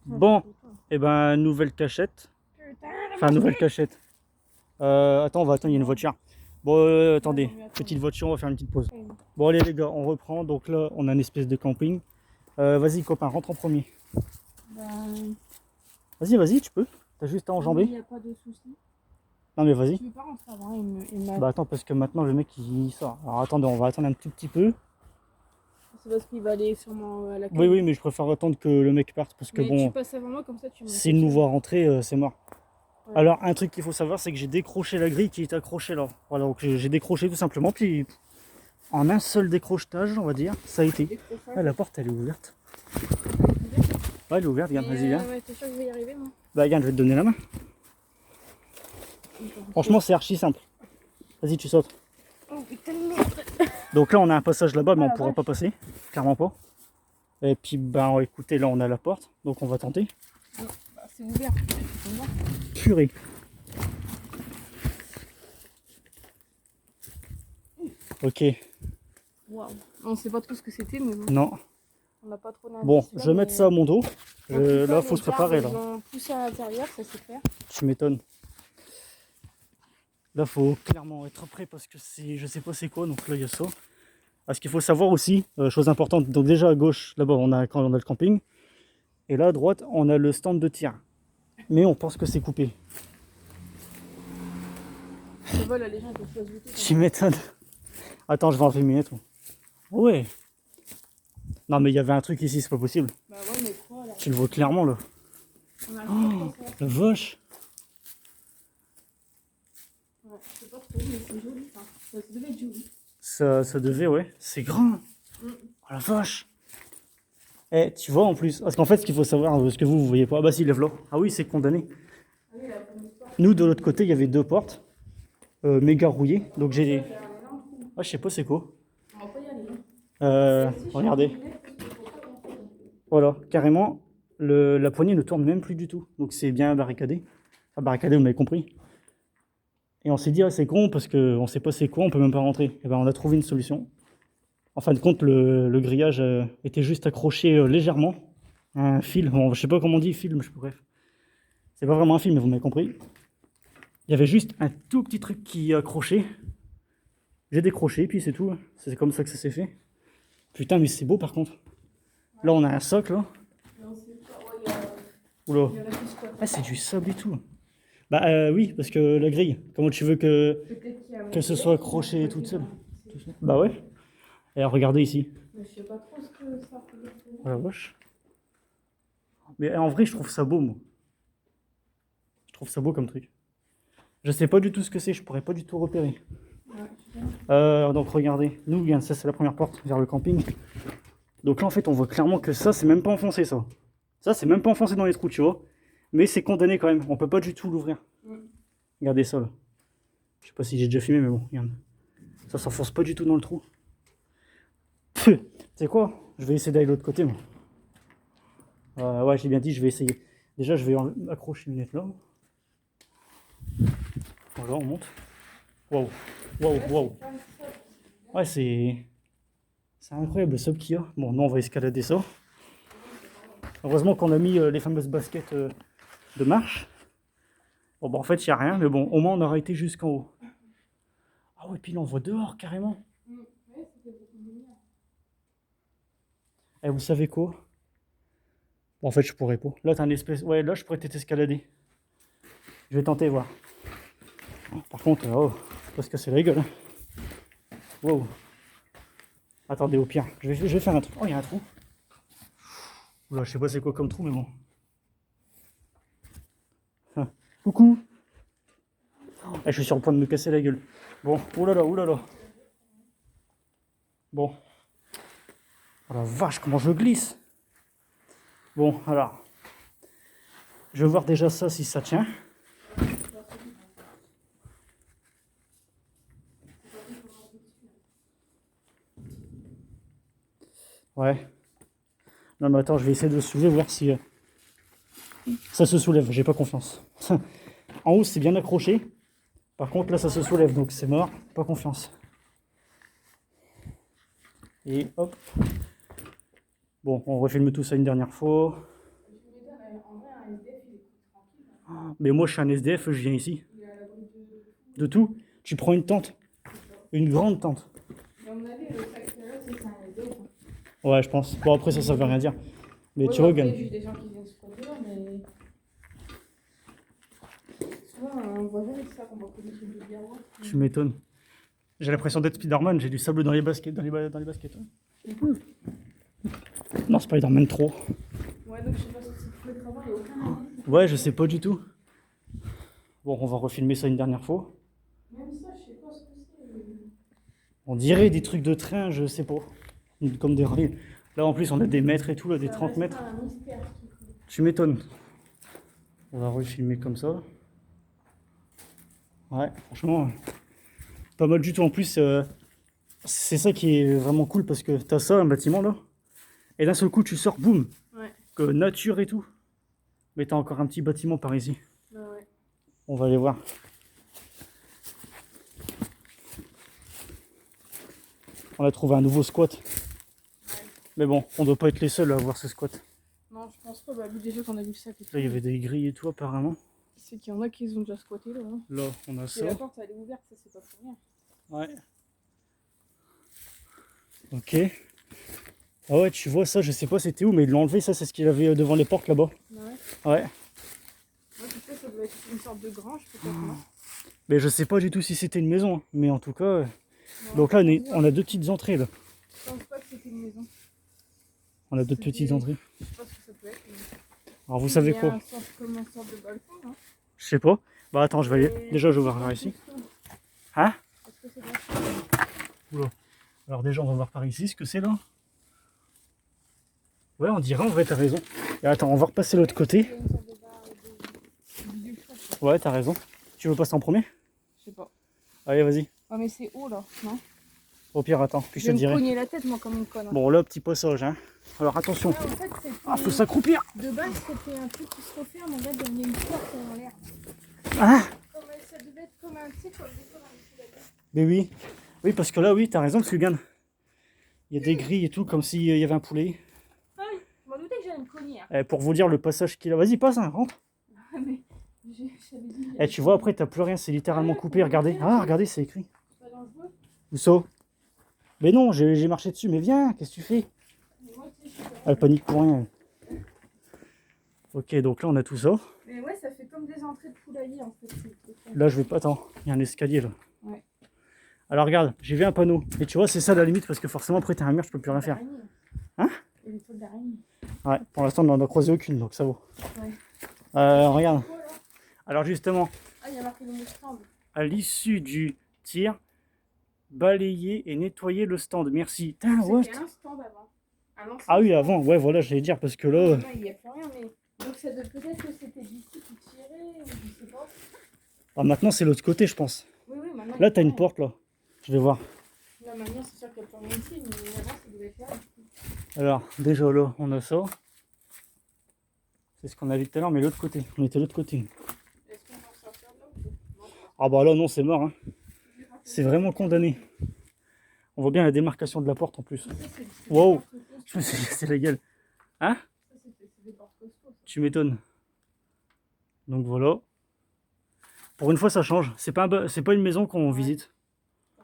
Bon, et ben nouvelle cachette. Enfin, nouvelle cachette. Attends, on va attendre, il y a une voiture. Bon, attendez, petite voiture, on va faire une petite pause. Bon, allez les gars, on reprend. Donc là, on a une espèce de camping. Vas-y, copain, rentre en premier. Vas-y, tu peux. T'as juste à enjamber. Il n'y a pas de souci. Non, mais vas-y. Tu veux pas rentrer avant, il m'a... Bah, attends, parce que maintenant, le mec, il sort. Alors, attendez, on va attendre un tout petit peu. C'est parce qu'il va aller sûrement à la Oui, oui, mais je préfère attendre que le mec parte. Parce que mais bon, tu passes avant moi, comme ça tu me... s'il nous voit rentrer, c'est mort. Ouais. Alors, un truc qu'il faut savoir, c'est que j'ai décroché la grille qui est accrochée là. Voilà, donc j'ai décroché tout simplement. Puis, en un seul décrochetage, on va dire, ça a été. Ah, la porte, elle est ouverte. Ouais, elle est ouverte, regarde, vas-y, viens. Ouais, t'es sûr que je vais y arriver, moi? Bah, regarde, je vais te donner la main. Franchement, c'est archi simple. Vas-y, tu sautes. Oh putain de merde! Donc là, on a un passage là-bas, mais on la pourra vache. pas passer. Clairement pas. Et puis, bah, écoutez, là, on a la porte. Donc, on va tenter. Bah, c'est ouvert. Purée. Ok. Waouh. On sait pas trop ce que c'était, mais bon. Non. On n'a pas trop Bon, d'indices, là, je vais mettre ça à mon dos. Là, faut se préparer, là. Ils ont poussé à l'intérieur, ça c'est clair. Tu m'étonnes. Là, faut clairement être prêt parce que c'est, je sais pas c'est quoi. Donc là, il y a ça. Ah, ce qu'il faut savoir aussi, chose importante. Donc déjà à gauche, là-bas, on a le camping. Et là, à droite, on a le stand de tir. Mais on pense que c'est coupé. Je vois là, les gens ils peuvent pas se douter. Tu m'étonnes. Attends, je vais enlever mes lunettes. Ouais. Non, mais il y avait un truc ici, c'est pas possible. Bah ouais, mais quoi là? Tu le vois clairement là. On a Oh, la vache. ouais, je sais pas trop, mais c'est joli ça. Ça devait être joli. Ça devait, ouais. C'est grand. Oh la vache. Eh, tu vois en plus. Parce qu'en fait, ce qu'il faut savoir, ce que vous voyez pas. Ah bah si, lève là. Ah oui, c'est condamné. Nous, de l'autre côté, il y avait deux portes. Méga rouillées. Donc j'ai. Ah, je sais pas c'est quoi. On va pas y aller. Regardez. Voilà, carrément, la poignée ne tourne même plus du tout. Donc c'est bien barricadé. Enfin, barricadé, vous m'avez compris. Et on s'est dit, ah, c'est con parce qu'on sait pas c'est quoi, on peut même pas rentrer. Et ben on a trouvé une solution. En fin de compte, le grillage était juste accroché légèrement à un fil. Bon, je sais pas comment on dit, film, bref. C'est pas vraiment un fil, mais vous m'avez compris. Il y avait juste un tout petit truc qui accrochait. J'ai décroché, puis c'est tout. C'est comme ça que ça s'est fait. Putain, mais c'est beau par contre. Là, on a un socle, là. Oula. Ah, c'est du sable et tout. Bah oui, parce que la grille, comment tu veux que ce soit accroché toute seule? Bah ouais. Et regardez ici. Mais je sais pas trop ce que ça peut être. Oh la vache. Mais en vrai, je trouve ça beau, moi. Je trouve ça beau comme truc. Je sais pas du tout ce que c'est, je pourrais pas du tout repérer. Donc regardez, nous, regarde, ça c'est la première porte vers le camping. Donc là, en fait, on voit clairement que ça, c'est même pas enfoncé, ça. Ça, c'est même pas enfoncé dans les trous, tu vois. Mais c'est condamné quand même, on peut pas du tout l'ouvrir. Regardez ça, là. Je sais pas si j'ai déjà filmé, mais bon, regarde. Ça s'enfonce pas du tout dans le trou. Tu sais quoi? Je vais essayer d'aller de l'autre côté, moi. Ouais, j'ai bien dit, je vais essayer. Déjà, je vais accrocher les lunettes là. Voilà, on monte. Waouh. Ouais, c'est incroyable le sub qu'il y a. Bon, nous, on va escalader ça. Heureusement qu'on a mis les fameuses baskets de marche. Bon, bah en fait, il n'y a rien, mais bon, au moins, on aura été jusqu'en haut. Ah ouais, puis là, on voit dehors, carrément. Et vous savez quoi? Bon, en fait, je pourrais pas. Là, t'as un espèce... Ouais, là, je pourrais peut-être escalader. Je vais tenter, voir. Par contre, oh, parce que c'est la gueule. Hein. Wow. Attendez, au pire, je vais faire un truc. Oh, il y a un trou. Oula, je sais pas c'est quoi comme trou, mais bon. Ah, coucou. Ah, je suis sur le point de me casser la gueule. Bon, oulala. Bon. Oh la vache, comment je glisse. Bon, alors. Je vais voir déjà ça si ça tient. Ouais. Non mais attends, je vais essayer de le soulever, voir si ça se soulève, j'ai pas confiance. En haut c'est bien accroché. Par contre là ça se soulève, donc c'est mort, pas confiance. Et hop. Bon, on refilme tout ça une dernière fois. Mais moi, je suis un SDF, je viens ici. Il est à l'abri de... De tout. Tu prends une tente. Une grande tente. Mais à mon avis, le sac qu'il y a là, c'est un SDF. Ouais, je pense. Bon, après, ça veut rien dire. Mais Ouais, tu bah, regardes. après, j'ai des gens qui viennent se produire, mais... Souvent, on voit jamais ça, qu'on va produire des bières. Tu m'étonnes. J'ai l'impression d'être Spider-Man, j'ai du sable dans les baskets. Dans les baskets. Non, Spider-Man trop. Ouais, donc je sais pas si c'est le travail, il n'y a aucun indice. Ouais, je sais pas du tout. Bon, on va refilmer ça une dernière fois. Même ça, je sais pas ce que c'est. On dirait des trucs de train, je sais pas. Comme des rails. Là, en plus, on a des mètres et tout, là, des Ça 30 reste mètres. un mystère, ce truc. Tu m'étonnes. On va refilmer comme ça. Ouais, franchement, pas mal du tout. En plus, c'est ça qui est vraiment cool parce que t'as ça, un bâtiment là, et d'un seul coup, tu sors, boum, Ouais, que nature et tout. Mais t'as encore un petit bâtiment par ici. bah ouais. On va aller voir. On a trouvé un nouveau squat. Ouais. Mais bon, on doit pas être les seuls à avoir ce squat. Non, je pense pas, bah, vu déjà qu'on a vu ça. Et tout. Là, il y avait des grilles et tout, apparemment. C'est qu'il y en a qui ont déjà squatté là. Hein. Là, on a Et ça. la porte, elle est ouverte, ça c'est pas pour rien. Ouais. Ok. Ah ouais, tu vois ça, je sais pas c'était où, mais ils l'ont enlevé, ça, c'est ce qu'il avait devant les portes là-bas. Ouais. Ouais. Moi, tu sais, ça doit être une sorte de grange peut-être, non? Mais je sais pas du tout si c'était une maison, hein. Mais en tout cas. Non, Donc là, je on a deux petites entrées là. pense pas que c'était une maison. On a deux petites entrées. Je sais pas ce que ça peut être. Mais... Alors vous savez Il y a quoi? comme un sorte de balcon, hein. Je sais pas. Bah attends, je vais aller. Et- Déjà, je vais voir par ici. Hein? Est-ce que c'est de la Oula. Alors déjà, on va voir par ici ce que c'est là. Ouais, on dirait, en vrai, t'as raison. Et attends, on va repasser de l'autre côté. Il y a une sorte de bar de bidule, je sais pas. Ouais, t'as raison. Tu veux passer en premier? Je sais pas. Allez, vas-y. Ah, mais c'est haut là, non? Au pire, attends, puis je Je te vais me dirai. cogner la tête, moi, comme une conne. Bon, là, petit passage, hein. Alors attention. Ouais, en fait, c'était... Ah, faut s'accroupir. De base, c'était un truc qui se referme, en fait, il y a une porte en l'air. Ah! Comme, ça devait être comme un, tu sais, comme des fois dans les filets. Mais oui. Oui, parce que là, oui, t'as raison, Sugan. Il y a des grilles et tout, comme s'il y avait un poulet. Ah oui, je m'en doutais que j'allais me cogner. Hein. Eh, pour vous dire le passage qu'il a. Vas-y, passe, hein, rentre. Mais j'avais dit... Eh, tu vois, après, t'as plus rien, c'est littéralement coupé. Regardez. Ah, regardez, c'est écrit. C'est pas dangereux. Où ça? Mais non, j'ai marché dessus. Mais viens, qu'est-ce que tu fais? Mais moi, tu sais, je suis pas- Elle panique pour rien. Ok, donc là, on a tout ça. Mais ouais, ça fait comme des entrées de poulailler, en fait. Là, je vais pas. Attends, il y a un escalier là. Ouais. Alors, regarde, j'ai vu un panneau. Et tu vois, c'est ça la limite parce que forcément, après, t'as un mur, je peux plus rien faire. Hein? Et les toiles d'araignée. Ouais, pour l'instant, on n'en a croisé aucune, donc ça va. Ouais. Regarde. Voilà. Alors, justement, Ah, il y a marqué le mot stand. à l'issue du tir, balayer et nettoyer le stand. Merci. Putain, what? C'était un stand avant. Un ancien Ah oui, stand. avant, ouais, voilà, j'allais dire parce que là. Là, il n'y a plus rien, mais. Donc, ça doit peut-être que c'était d'ici qui tirait, ou je sais pas. Ah, maintenant, c'est l'autre côté, je pense. Oui, oui, maintenant. Là, t'as une porte là. Je vais voir. Là, maintenant, c'est sûr qu'il n'y a plus rien ici, mais avant, ça devait être là. Alors, déjà là, on a ça. C'est ce qu'on a vu tout à l'heure, mais l'autre côté. On était de l'autre côté. Est-ce qu'on va sortir de là ou pas? Non, Ah bah là, non, c'est mort. Hein. je vais pas C'est vraiment condamné. On voit bien la démarcation de la porte en plus. Ça, c'est Wow. des portes costauds. Je me suis cassé la gueule. Hein? Ça, c'est des portes costauds, ça. Tu m'étonnes. Donc voilà. Pour une fois, ça change. C'est pas une maison qu'on visite.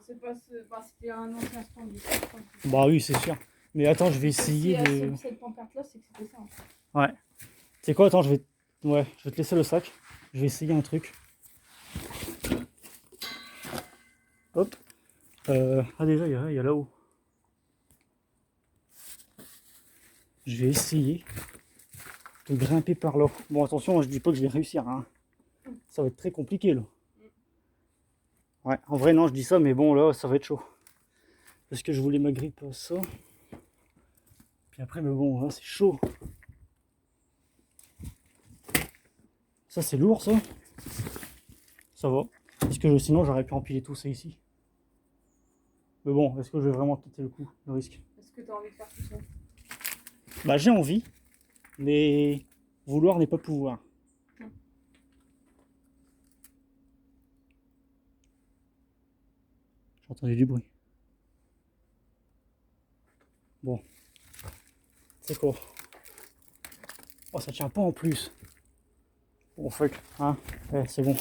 C'est pas ce... bah, c'était un ancien stand du stand. Bah oui, c'est sûr. Mais attends, je vais essayer de... Cette pancarte-là, c'est que c'était ça. En fait. Ouais. C'est quoi? Attends, je vais te laisser le sac. Je vais essayer un truc. Hop. Ah déjà, il y a là-haut. Je vais essayer de grimper par là. Bon, attention, je dis pas que je vais réussir. Hein. Ça va être très compliqué là. Ouais, en vrai, non, je dis ça, mais bon, là, ça va être chaud. Parce que je voulais m'agripper à ça. Puis après, mais bon, là, c'est chaud. Ça, c'est lourd, ça. Ça va. Parce que sinon, j'aurais pu empiler tout ça ici. Mais bon, est-ce que je vais vraiment tenter le coup, le risque? Est-ce que tu as envie de faire tout ça? Bah, j'ai envie. Mais vouloir n'est pas pouvoir. J'ai entendu du bruit. Bon. C'est quoi? Oh, ça tient pas en plus. Bon fuck, hein, ouais, c'est bon.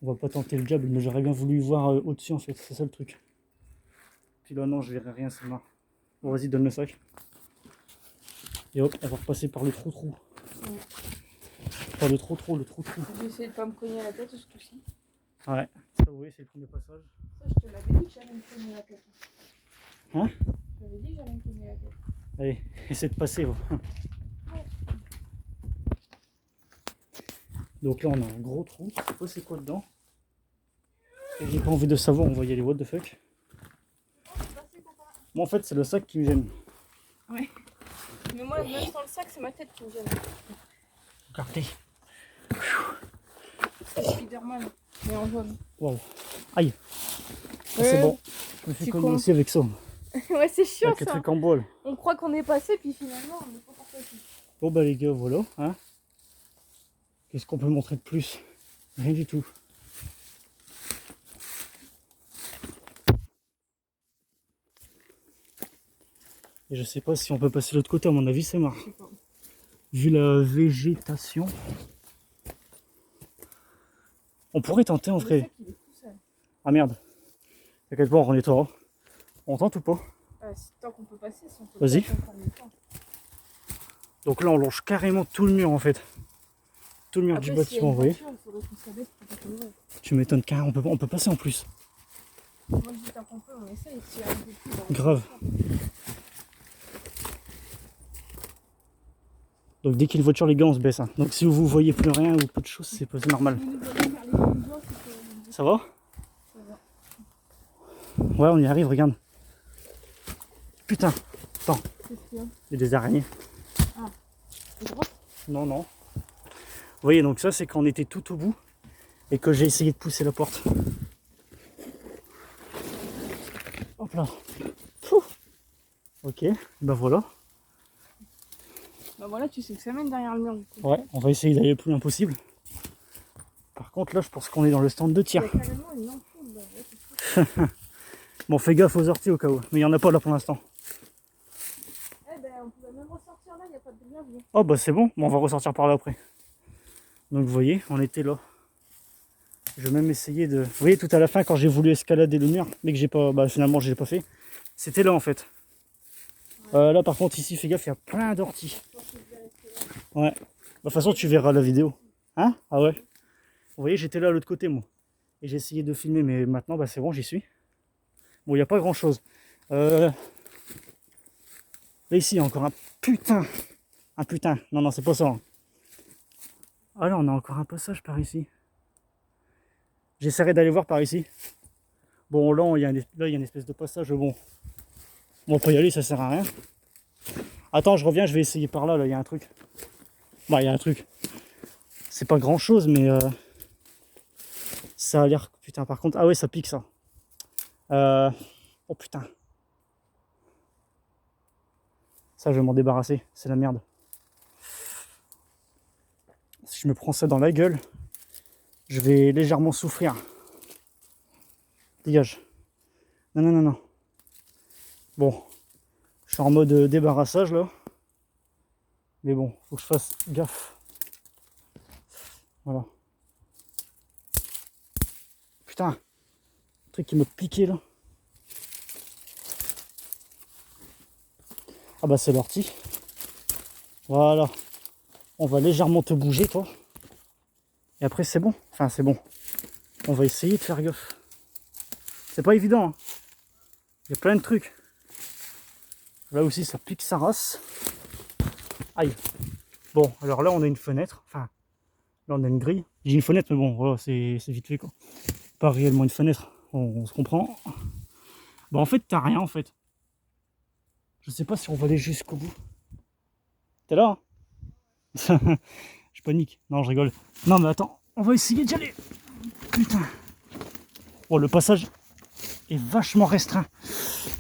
On va pas tenter le diable, mais j'aurais bien voulu voir au-dessus en fait, c'est ça le truc. Puis là non, je verrai rien, c'est marre. Bon vas-y, donne le sac. Et hop, on va repasser par le trou-trou. Ouais. Par le trou-trou. Je vais essayer de pas me cogner la tête ce coup-ci. Ouais, ça oui, c'est le premier passage. Ça, je te l'avais dit que j'allais me cogner la tête. Hein? Je t'avais dit que j'allais me cogner la tête. Allez, essaie de passer. Va. Donc là, on a un gros trou. Je sais pas c'est quoi dedans. Et j'ai pas envie de savoir, on va y aller, what the fuck. Moi, en fait, c'est le sac qui me gêne. Ouais. Mais moi, même sans le sac, c'est ma tête qui me gêne. Regardez. C'est Spider-Man, mais en jaune. Waouh. Aïe. Ah, c'est bon. Je me suis cogné aussi avec ça. Ouais, c'est chiant Avec le ça. truc en bois. On croit qu'on est passé, puis finalement, on n'est pas encore passé. Bon bah les gars, voilà. Hein. Qu'est-ce qu'on peut montrer de plus? Rien du tout. Et je sais pas si on peut passer de l'autre côté, à mon avis c'est mort. Vu la végétation. On pourrait tenter en vrai. Ah merde. T'inquiète pas, on nettoie. On tente ou pas? Tant qu'on peut passer, si on peut Vas-y. passer, on prend le temps. Donc là on longe carrément tout le mur en fait. Tout le mur du bâtiment, vous voyez. Tu m'étonnes carrément, on peut passer en plus. Moi je dis tant qu'on peut, on essaye. Si on peut plus, on Grave. Donc dès qu'il y a une voiture, les gars, on se baisse. Hein. Donc si vous voyez plus rien ou peu de choses, c'est normal. Ça va? Ouais, on y arrive, regarde. Putain, attends. Il y a des araignées. Ah, c'est droit? Non, non. Vous voyez, donc ça, c'est quand on était tout au bout et que j'ai essayé de pousser la porte. Hop là. Pouf. Ok, ben voilà. Bah voilà, tu sais que ça mène derrière le mur du coup. Ouais, on va essayer d'aller le plus loin possible. Par contre, là, je pense qu'on est dans le stand de tir. Il y a carrément une ampoule là. Ouais, Bon, fais gaffe aux orties au cas où. Mais il n'y en a pas là pour l'instant. eh ben, on pouvait même ressortir là, il n'y a pas de lumière. Oh, bah c'est bon. Bon, on va ressortir par là après. Donc, vous voyez, on était là. Je vais même essayer de... Vous voyez, tout à la fin, quand j'ai voulu escalader le mur, mais que j'ai pas... Bah, finalement, je l'ai pas fait. C'était là, en fait. Là, par contre, ici, fais gaffe, il y a plein d'orties. Ouais. De toute façon, tu verras la vidéo. Hein? Ah ouais. Vous voyez, j'étais là à l'autre côté, moi. Et j'ai essayé de filmer, mais maintenant, bah, c'est bon, j'y suis. Bon, il n'y a pas grand-chose. Là, ici, il y a encore un putain. Un putain. Non, non, c'est pas ça. Hein. Ah là, on a encore un passage par ici. J'essaierai d'aller voir par ici. Bon, là, il y a une espèce de passage. Bon, on peut y aller, ça sert à rien. Attends, je reviens, je vais essayer par là. Là, il y a un truc. Bah, il y a un truc. C'est pas grand-chose, mais ça a l'air... Putain, par contre... Ah ouais, ça pique, ça. Oh, putain. Ça, je vais m'en débarrasser. C'est la merde. Si je me prends ça dans la gueule, je vais légèrement souffrir. Dégage. Non, non, non, non. Bon. Je suis en mode débarrassage, là. Mais bon, faut que je fasse gaffe. Voilà. Putain. Un truc qui me piquait, là. Ah bah, c'est l'ortie. Voilà. On va légèrement te bouger, toi. Et après, c'est bon. Enfin, c'est bon. On va essayer de faire gaffe. C'est pas évident. Hein. Il y a plein de trucs. Là aussi, ça pique sa race. Aïe. Bon, alors là, on a une fenêtre. Enfin, là, on a une grille. J'ai une fenêtre, mais bon, voilà, c'est vite fait, quoi. Pas réellement une fenêtre. On se comprend. Bah, en fait, t'as rien, en fait. Je sais pas si on va aller jusqu'au bout. T'es là, hein. Je panique. Non, je rigole. Non, mais attends, on va essayer d'y aller. Putain. Oh, le passage est vachement restreint.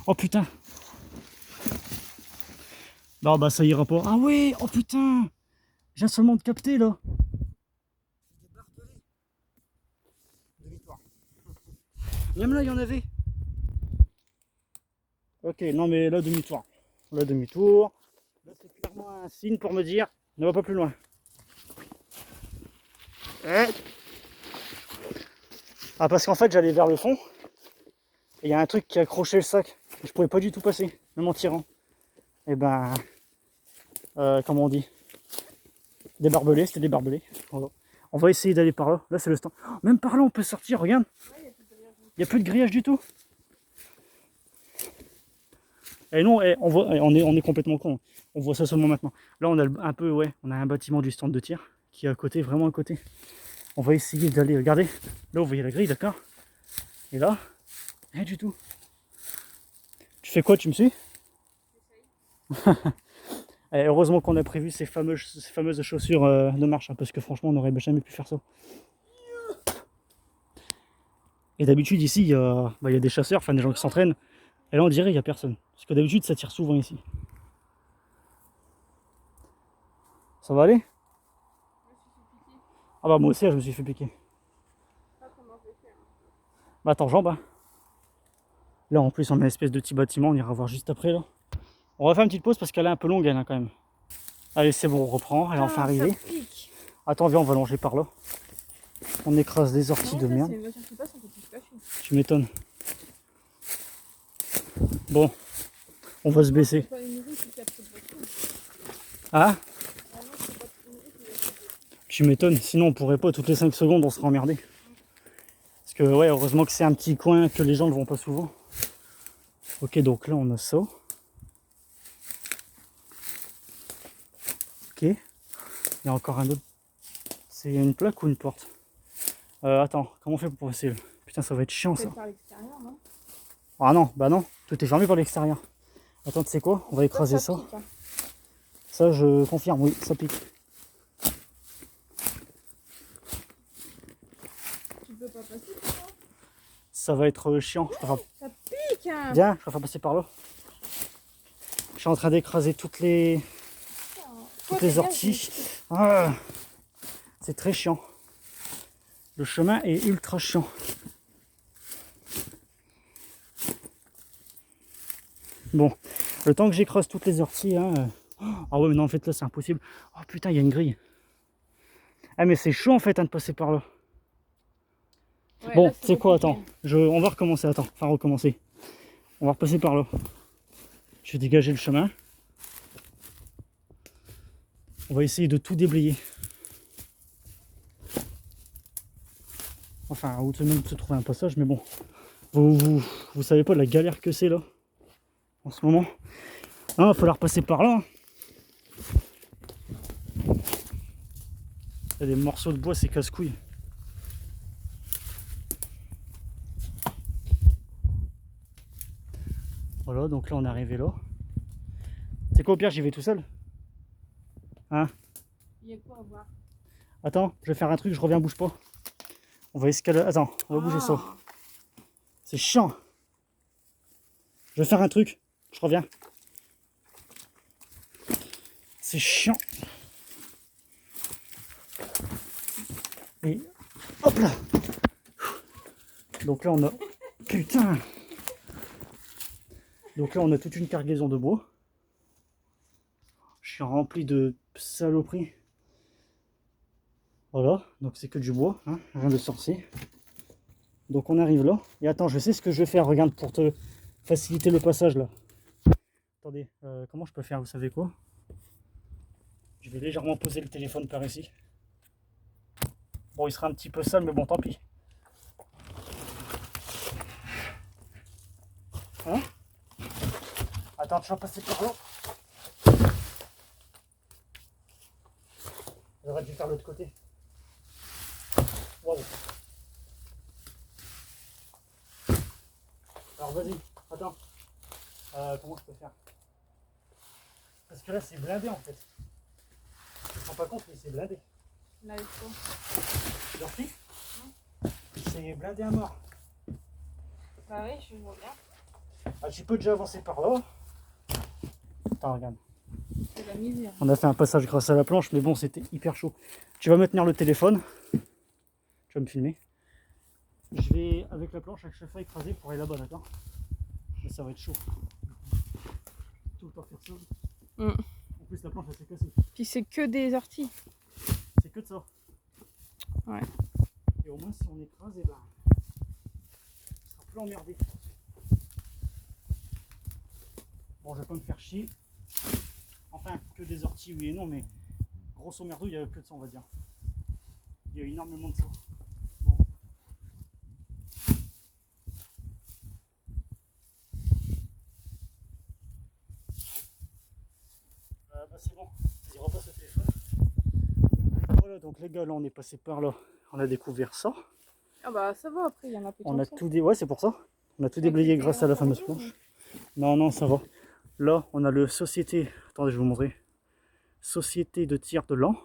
Oh, putain. Non, bah, ça ira pas. Ah oui, oh, putain. Je viens seulement de capter, là. Même là, il y en avait. Ok, non, mais là, demi-tour. Là, demi-tour. Là, c'est clairement un signe pour me dire ne va pas plus loin. Ah, parce qu'en fait, j'allais vers le fond. Et il y a un truc qui accrochait le sac. Je pouvais pas du tout passer, même en tirant. Et ben, comment on dit? Débarbelé, c'était débarbelé. Voilà. On va essayer d'aller par là. Là, c'est le stand. Oh, même par là, on peut sortir, regarde. Il n'y a plus de grillage du tout. Et non, on est complètement con. On voit ça seulement maintenant. Là, on a un peu, ouais, on a un bâtiment du stand de tir qui est à côté, vraiment à côté. On va essayer d'aller, regardez. Là, vous voyez la grille, d'accord? Et là, rien du tout. Tu fais quoi, tu me suis? Et heureusement qu'on a prévu ces fameuses chaussures de marche, hein, parce que franchement, on n'aurait jamais pu faire ça. Et d'habitude, ici, il y a des chasseurs, enfin des gens qui s'entraînent. Et là, on dirait qu'il n'y a personne. Parce que d'habitude, ça tire souvent ici. Ça va aller? Ah bah moi aussi, je me suis fait piquer. Bah attends, jambes. Hein. Là, en plus, on a une espèce de petit bâtiment, on ira voir juste après, là. On va faire une petite pause parce qu'elle est un peu longue, elle, hein, quand même. Allez, c'est bon, on reprend, elle est enfin arrivée. Attends, viens, on va longer par là. On écrase des orties de merde. Tu m'étonnes. Bon, on va se baisser. Ah? Tu m'étonnes, sinon on pourrait pas, toutes les 5 secondes on serait emmerdé. Parce que ouais, heureusement que c'est un petit coin, que les gens ne vont pas souvent. Ok, donc là on a ça. Ok. Il y a encore un autre. C'est une plaque ou une porte? Attends, comment on fait pour passer là? Putain, ça va être chiant ça. Par l'extérieur, non? Ah non, bah non, tout est fermé par l'extérieur. Attends, tu sais quoi? On va écraser ça. Pique, hein. Ça, je confirme, oui, ça pique. Tu peux pas passer par là? Ça va être chiant. Ça pique, hein. Viens, je vais faire passer par là. Je suis en train d'écraser toutes les orties. Ah, c'est très chiant. Le chemin est ultra chiant. Bon, le temps que j'écrase toutes les orties, hein, ah ouais, mais non, en fait là c'est impossible. Oh putain, il y a une grille. Ah mais c'est chaud en fait hein, de passer par là. Ouais, bon, là, c'est quoi, attends, on va recommencer, attends, enfin recommencer. On va repasser par là. Je vais dégager le chemin. On va essayer de tout déblayer. Enfin, ou tout de même se trouver un passage, mais bon. Vous savez pas la galère que c'est là, en ce moment. Ah, il va falloir passer par là. Il y a des morceaux de bois, c'est casse-couille. Voilà, donc là on est arrivé là. C'est quoi au pire, j'y vais tout seul? Hein? Il y a quoi à voir? Attends, je vais faire un truc, je reviens, bouge pas. On va escalader. Attends, on va bouger ça. C'est chiant. Je vais faire un truc, je reviens. C'est chiant. Et hop là. Donc là on a... Putain. Donc là on a toute une cargaison de bois. Je suis rempli de saloperies. Voilà, donc c'est que du bois, hein, rien de sorcier. Donc on arrive là. Et attends, je sais ce que je vais faire, regarde, pour te faciliter le passage là. Attendez, comment je peux faire, vous savez quoi? Je vais légèrement poser le téléphone par ici. Bon, il sera un petit peu sale, mais bon, tant pis. Hein? Attends, je vais passer par là. J'aurais dû faire l'autre côté. Wow. Alors vas-y, attends. Comment je peux faire? Parce que là c'est blindé en fait. Je me rends pas compte mais c'est blindé. Là, il faut. L'ortie? C'est blindé à mort. Bah oui, je vois bien. Ah, tu peux déjà avancer par là. Attends, regarde. C'est la misère. On a fait un passage grâce à la planche, mais bon, c'était hyper chaud. Tu vas me tenir le téléphone. Tu vas me filmer. Je vais, avec la planche, avec chaque fois écraser pour aller là-bas, d'accord? Mais ça va être chaud. Tout le temps faire ça. la planche elle s'est cassée. Puis c'est que des orties. C'est que de ça. Ouais. Et au moins si on écrase, et ben, on sera plus emmerdé. Bon, je vais pas me faire chier. Enfin, que des orties, oui et non, mais grosso merdo, il y a que de ça, on va dire. Il y a énormément de ça. Bon. Bah c'est bon, vas-y, repasse le téléphone. Voilà, donc les gars, là on est passé par là. On a découvert ça. Ah bah ça va, après il y en a plus On a tant que ça. tout ouais, c'est pour ça. On a tout déblayé grâce à la fameuse planche. Non, non, ça va. Là, on a le société. Attendez, je vais vous montrer. Société de tir de l'an.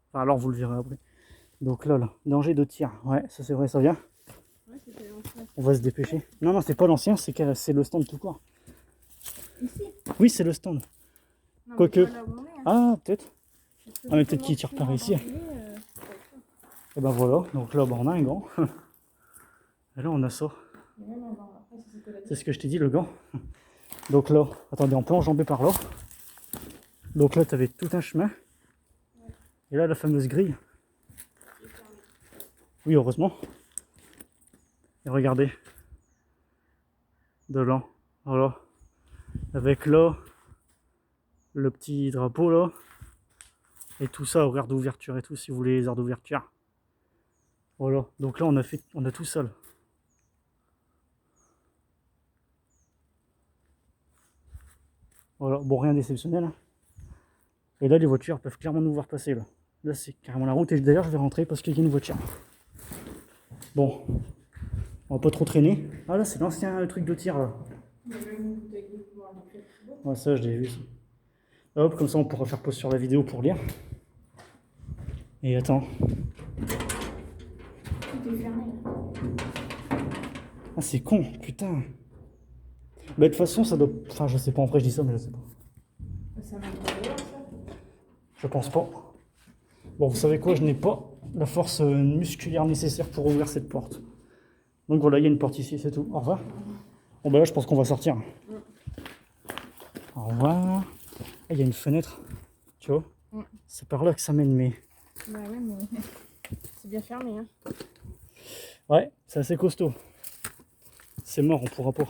Enfin, alors vous le verrez après. Donc là, danger de tir. Ouais, ça c'est vrai, ça vient. Ouais, c'était l'ancien. On va se dépêcher. Non, non, c'est pas l'ancien, c'est le stand tout court. Ici? Oui, c'est le stand. Non, Quoique. mais pas là où on est, hein. Ah, peut-être. Parce que Ah, mais peut-être comment qu'il tire tu par vas ici. rentrer, ça va être ça. Et ben voilà, donc là, bah, on a un gant. Et là, on a ça. Et même avant, après, si c'était la C'est ce que je t'ai dit, le gant. Donc là, attendez, on peut enjamber par là. Donc là, tu avais tout un chemin. Et là, la fameuse grille. Oui, heureusement. Et regardez. De là. Voilà. Avec là, le petit drapeau là. Et tout ça, horaire d'ouverture et tout, si vous voulez les heures d'ouverture. Voilà. Donc là, on a tout ça là. Voilà. Bon, rien d'exceptionnel. Hein. Et là, les voitures peuvent clairement nous voir passer là. Là, c'est carrément la route. Et d'ailleurs, je vais rentrer parce qu'il y a une voiture. Bon. On va pas trop traîner. Ah là, c'est l'ancien truc de tir là. Ouais, ça, je l'ai vu. Ça. Hop, comme ça, on pourra faire pause sur la vidéo pour lire. Et attends. Tout est fermé là. Ah, c'est con, putain. Bah, de toute façon, ça doit. Enfin, je sais pas, en vrai, je dis ça, mais je sais pas. Ça mène pas dehors, ça. Je pense pas. Bon, vous savez quoi, je n'ai pas la force musculaire nécessaire pour ouvrir cette porte. Donc voilà, il y a une porte ici, c'est tout. Au revoir. Bon, bah là, je pense qu'on va sortir. Au revoir. Ah, il y a une fenêtre. Tu vois? C'est par là que ça mène, mais. Bah ouais, mais c'est bien fermé, hein. Ouais, c'est assez costaud. C'est mort, on pourra pas.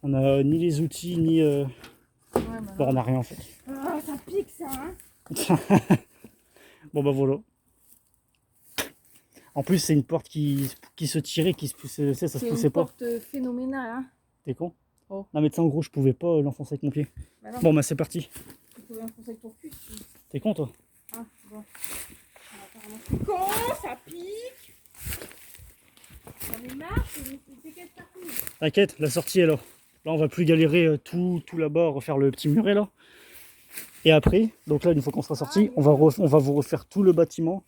On a ni les outils, ni. Ouais, bah Bon, on a rien en fait. ah, ça pique ça, hein. Bon, bah voilà. En plus, c'est une porte qui se tirait, qui se poussait, ça se C'est poussait une pas. porte phénoménale, hein. T'es con? Oh. Non, mais tu sais, en gros, je pouvais pas l'enfoncer avec mon pied. Bah non, Bon, bah c'est parti. tu pouvais enfoncer avec ton cul. T'es con, toi? Ah, bon. Con, ça pique. J'en ai marre, c'est qu'elle partout. T'inquiète, la sortie est là. Là, on va plus galérer tout là-bas, refaire le petit muret là. Et après, donc là, une fois qu'on sera sorti, on va vous refaire tout le bâtiment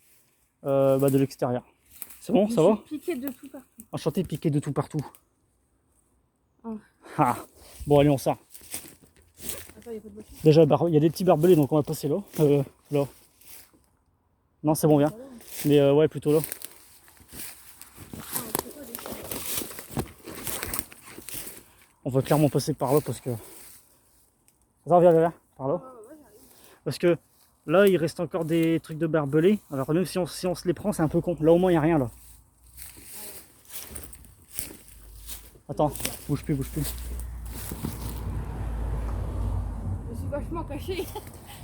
de l'extérieur. C'est bon, ça va? Piqué de tout partout. Enchanté, piqué de tout partout. Oh. Ah. Bon, allez, on sort. Attends, il y a pas de voiture. Déjà, il y a des petits barbelés, donc on va passer là. Là. Non, c'est bon, bien. Mais ouais, plutôt là. On va clairement passer par là parce que. Attends, viens, par là. Parce que là, il reste encore des trucs de barbelés. Alors, même si on se les prend, c'est un peu con. Là, au moins, il n'y a rien là. Attends, bouge plus. Je suis vachement caché.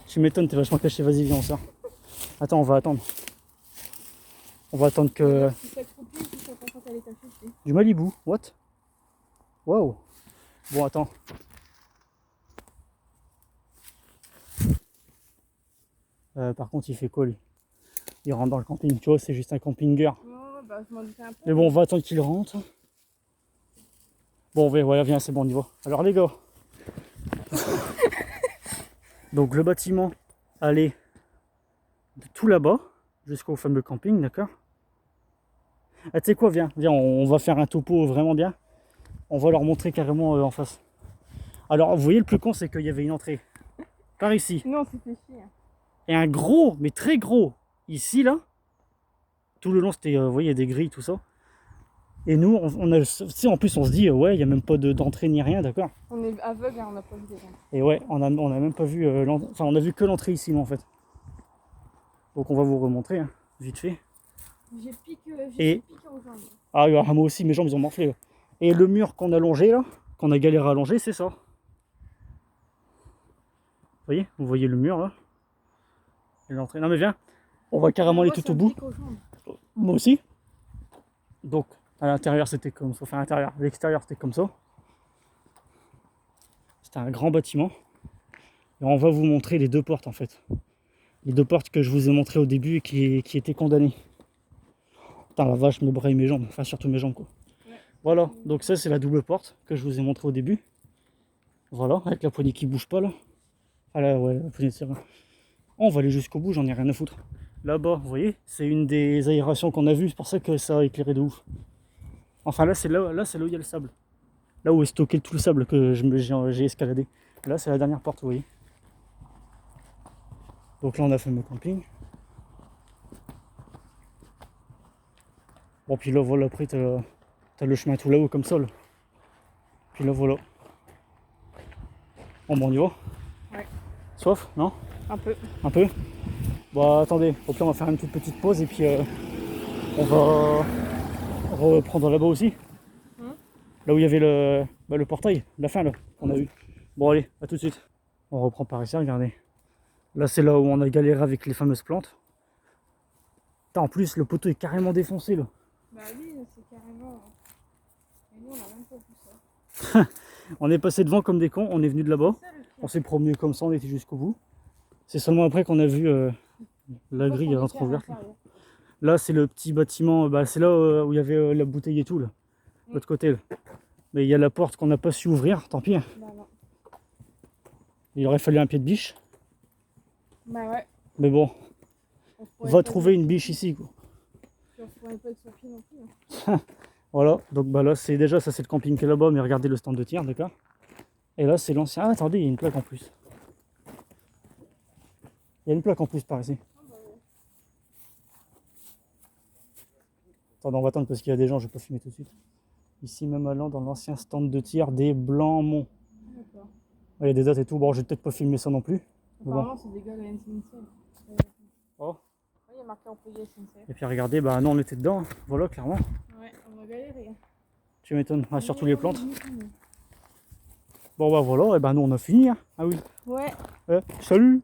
Tu m'étonnes, t'es vachement caché. Vas-y, viens, on sort. Attends, on va attendre. On va attendre que. Si ça te coupe, si ça quand elle est cachée, tu sais. Du Malibu, what? Waouh. Bon, attends. Par contre, il fait quoi lui? Il rentre dans le camping, tu vois, c'est juste un camping-girl. Oh, bah, je m'en doutais un peu. Mais bon, on va attendre qu'il rentre. Bon, voilà, viens, c'est bon, on y va. Alors, les gars. Donc, le bâtiment allait de tout là-bas jusqu'au fameux camping, d'accord? Ah, tu sais quoi, viens, on va faire un topo vraiment bien. On va leur montrer carrément en face. Alors, vous voyez, le plus con, c'est qu'il y avait une entrée par ici. Non, c'était chier. Et un gros, mais très gros, ici, là. Tout le long, c'était, vous voyez, il y a des grilles, tout ça. Et nous, on a, tu sais, en plus, on se dit, ouais, il n'y a même pas d'entrée ni rien, d'accord? On est aveugle, hein, on n'a pas vu des gens. Et ouais, on a même pas vu, enfin, on a vu que l'entrée ici, nous, en fait. Donc, on va vous remontrer, hein, vite fait. J'ai piqué aux jambes. Ah, moi aussi, mes jambes, ils ont morflé. Là. Et le mur qu'on a longé, là, qu'on a galéré à longer, c'est ça. Vous voyez le mur, là? Et l'entrée. Non, mais viens, on va carrément aller tout au bout. Moi aussi. Donc, à l'intérieur, c'était comme ça. Enfin, à l'intérieur, l'extérieur, c'était comme ça. C'était un grand bâtiment. Et on va vous montrer les 2 portes, en fait. Les 2 portes que je vous ai montrées au début et qui étaient condamnées. Putain, la vache, mes bras et mes jambes. Enfin, surtout mes jambes, quoi. Ouais. Voilà, donc ça, c'est la double porte que je vous ai montré au début. Voilà, avec la poignée qui bouge pas, là. Ah là, ouais, la poignée de serre. On va aller jusqu'au bout, j'en ai rien à foutre. Là-bas, vous voyez, c'est une des aérations qu'on a vues, c'est pour ça que ça a éclairé de ouf. Enfin, là, c'est là où il y a le sable. Là où est stocké tout le sable que j'ai escaladé. Là, c'est la dernière porte, vous voyez. Donc là, on a fait le camping. Bon, puis là, voilà, après, t'as le chemin tout là-haut, comme ça, là. Puis là, voilà. Bon, on y va. Ouais. Soif, non? Un peu. Un peu? Bon, attendez, au pire, on va faire une toute petite pause et puis on va reprendre là-bas aussi. Là où il y avait le portail, la fin, là, qu'on a vu. Bon, allez, à tout de suite. On reprend par ici, regardez. Là, c'est là où on a galéré avec les fameuses plantes. Putain, en plus, le poteau est carrément défoncé, là. Bah oui, c'est carrément. Et nous, on a même pas vu ça. On est passé devant comme des cons, on est venu de là-bas. On s'est promené comme ça, on était jusqu'au bout. C'est seulement après qu'on a vu la grille entrouverte. Là, c'est le petit bâtiment, bah, c'est là où il y avait la bouteille et tout, là. De l'autre côté, là. Mais il y a la porte qu'on n'a pas su ouvrir, tant pis. Hein. Bah non. Il aurait fallu un pied de biche. Bah ouais. Mais bon, On va trouver une biche ici, quoi. Puis on pourrait pas être sur pied non plus. Hein. Voilà, donc bah là, c'est déjà, ça c'est le camping qui est là-bas, mais regardez le stand de tir, d'accord? Et là, c'est l'ancien. Ah, attendez, il y a une plaque en plus. Il y a une plaque en plus par ici. Attendez, on va attendre parce qu'il y a des gens, je vais pas filmer tout de suite. Ici, même allant dans l'ancien stand de tir des Blancs-Monts. D'accord. Il y a des dates et tout. Bon, je vais peut-être pas filmer ça non plus. Apparemment, c'est des gars de la SNCF. Oh. Oui, il y a marqué employé SNCF. Et puis regardez, bah non, on était dedans. Hein. Voilà, clairement. Ouais, on va galérer. Hein. Tu m'étonnes. Ah, surtout les plantes. Bon, bah voilà, et ben nous on a fini. Hein. Ah oui. Ouais. Salut!